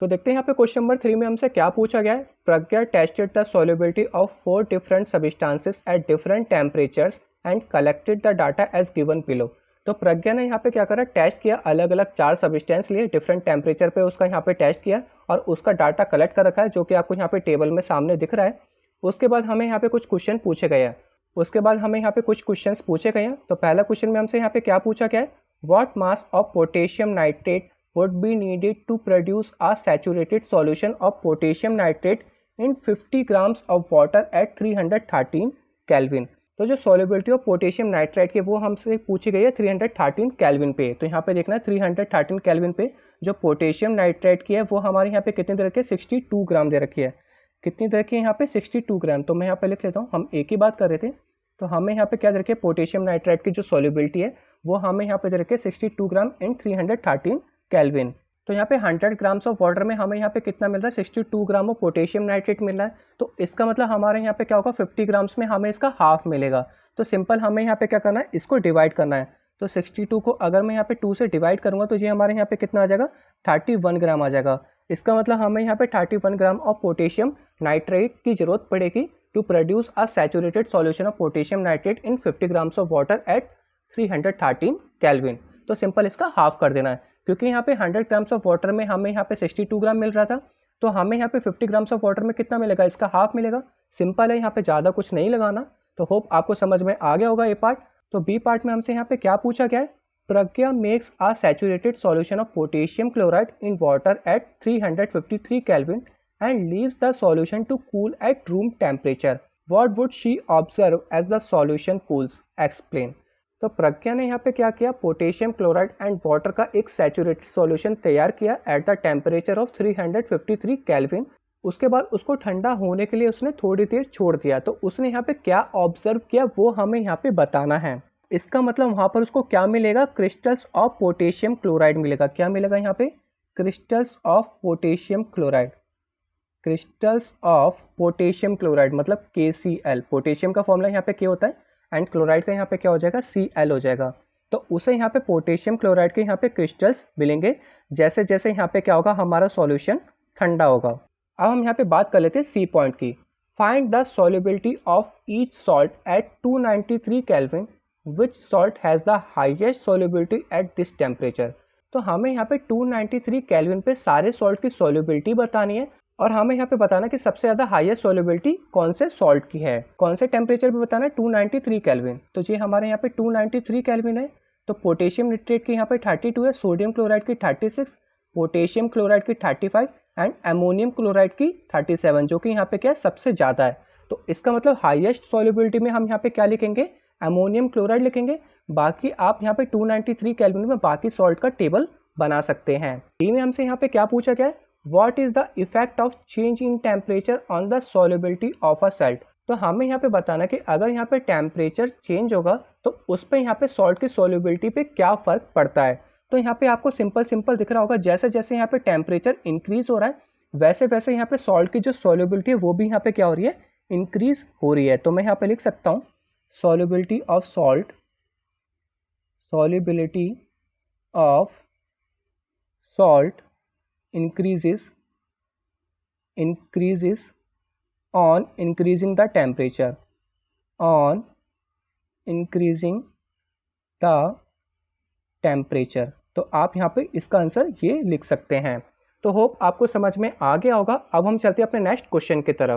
तो देखते हैं यहाँ पे क्वेश्चन नंबर 3 में हमसे क्या पूछा गया है। Pragya tested the solubility of 4 different substances at different temperatures and collected the data as given below. तो प्रज्ञा ने यहाँ पे क्या करा, टेस्ट किया, अलग अलग 4 सब्सटेंस लिए, डिफरेंट टेम्परेचर पे उसका यहाँ पे टेस्ट किया और उसका डाटा कलेक्ट कर रखा है, जो कि आपको यहाँ पे टेबल में सामने दिख रहा है। उसके बाद हमें यहाँ पे कुछ क्वेश्चन पूछे गए हैं। तो पहला क्वेश्चन में हमसे यहाँ पे क्या पूछा गया है, what mass of potassium nitrate would be needed to produce a saturated solution of potassium nitrate in 50 grams of water at 313 Kelvin। तो जो solubility ऑफ पोटेशियम नाइट्रेट की वो हमसे पूछी गई है 313 केल्विन पे। तो यहाँ पे देखना है 313 केल्विन पे जो पोटेशियम नाइट्रेट की है वो हमारे यहाँ पे कितनी दे रखी है, 62 ग्राम दे रखी है। कितनी दे रखी है यहाँ पे, 62 ग्राम। तो मैं यहाँ पे लिख लेता हूँ, हम एक ही बात कर रहे थे। तो हमें यहाँ पे क्या दे रखी है, पोटेशियम नाइट्रेट की जो सॉल्युबिलिटी है वो हमें यहाँ पे दे रखी है 62 ग्राम इन 313 केल्विन। तो यहाँ पे 100 ग्राम्स ऑफ वाटर में हमें यहाँ पे कितना मिल रहा है, 62 ग्राम ऑफ पोटेशियम नाइट्रेट मिल रहा है। तो इसका मतलब हमारे यहाँ पे क्या होगा, 50 ग्राम्स में हमें इसका हाफ मिलेगा। तो सिंपल हमें यहाँ पे क्या करना है, इसको डिवाइड करना है। तो 62 को अगर मैं यहाँ पे 2 से डिवाइड करूँगा तो ये हमारे यहाँ पे कितना आ जाएगा, 31 ग्राम आ जाएगा। इसका मतलब हमें यहाँ पे 31 ग्राम ऑफ पोटेशियम नाइट्रेट की जरूरत पड़ेगी to produce a saturated solution of potassium nitrate in 50 grams of water at 313 kelvin. तो सिंपल इसका हाफ कर देना है, क्योंकि यहाँ पे 100 ग्राम्स ऑफ वाटर में हमें यहाँ पे 62 ग्राम मिल रहा था। तो हमें यहाँ पे 50 ग्राम्स ऑफ वाटर में कितना मिलेगा, इसका हाफ मिलेगा। सिंपल है, यहाँ पे ज़्यादा कुछ नहीं लगाना। तो होप आपको समझ में आ गया होगा ये पार्ट। तो बी पार्ट में हमसे यहाँ पे क्या पूछा गया है, Pragya makes a saturated solution of potassium chloride in water at 353 kelvin and leaves the solution to cool at room temperature. What would she observe as the solution cools, explain. तो प्रज्ञा ने यहाँ पे क्या किया, पोटेशियम क्लोराइड एंड वाटर का एक saturated solution तैयार किया at the temperature of 353 kelvin. उसके बाद उसको ठंडा होने के लिए उसने थोड़ी देर छोड़ दिया। तो उसने यहाँ पे क्या ऑब्जर्व किया वो हमें यहाँ पे बताना है। इसका मतलब वहाँ पर उसको क्या मिलेगा, क्रिस्टल्स ऑफ पोटेशियम क्लोराइड मिलेगा। क्या मिलेगा यहाँ पे, crystals of potassium chloride. Crystals of potassium chloride मतलब KCl। पोटेशियम का फॉर्मूला यहाँ पे क्या होता है एंड क्लोराइड का यहाँ पे क्या हो जाएगा, Cl हो जाएगा। तो उसे यहाँ पे पोटेशियम क्लोराइड के यहाँ पे क्रिस्टल्स मिलेंगे जैसे जैसे यहाँ पे क्या होगा, हमारा सॉल्यूशन ठंडा होगा। अब हम यहाँ पे बात कर लेते हैं सी पॉइंट की। Find the solubility of each salt at 293 kelvin, which salt has the highest solubility at this temperature. तो हमें यहाँ पे 293 केल्विन पे सारे सॉल्ट की सॉल्युबिलिटी बतानी है और हमें यहाँ पे बताना कि सबसे ज़्यादा हाईएस्ट सॉल्युबिलिटी कौन से सॉल्ट की है, कौन से टेम्परेचर पे बताना है, 293 केल्विन। तो ये हमारे यहाँ पे 293 केल्विन है। तो पोटेशियम नाइट्रेट की यहाँ पे 32 है, सोडियम क्लोराइड की 36, पोटेशियम क्लोराइड की 35 एंड अमोनियम क्लोराइड की 37, जो कि यहाँ पे क्या है, सबसे ज़्यादा है। तो इसका मतलब हाईएस्ट सॉल्युबिलिटी में हम यहाँ पे क्या लिखेंगे, अमोनियम क्लोराइड लिखेंगे। बाकी आप यहाँ पे 293 केल्विन में बाकी सॉल्ट का टेबल बना सकते हैं। डी में हमसे यहाँ पे क्या पूछा गया है, What is the effect of change in temperature on the solubility of a salt। तो हमें यहाँ पे बताना कि अगर यहाँ पे टेम्परेचर चेंज होगा तो उस पर यहाँ पे सॉल्ट की सॉल्युबिलिटी पे क्या फ़र्क पड़ता है। तो यहाँ पे आपको सिंपल दिख रहा होगा, जैसे जैसे यहाँ पे टेम्परेचर इंक्रीज हो रहा है वैसे वैसे यहाँ पे सॉल्ट की जो सॉल्युबिलिटी है वो भी यहाँ पे क्या हो रही है, इंक्रीज हो रही है। तो मैं यहाँ पे लिख सकता हूँ solubility of salt, solubility of salt increases on increasing the temperature, on increasing the temperature। तो आप यहाँ पे इसका आंसर ये लिख सकते हैं। तो होप आपको समझ में आ गया होगा। अब हम चलते हैं अपने नेक्स्ट क्वेश्चन की तरफ।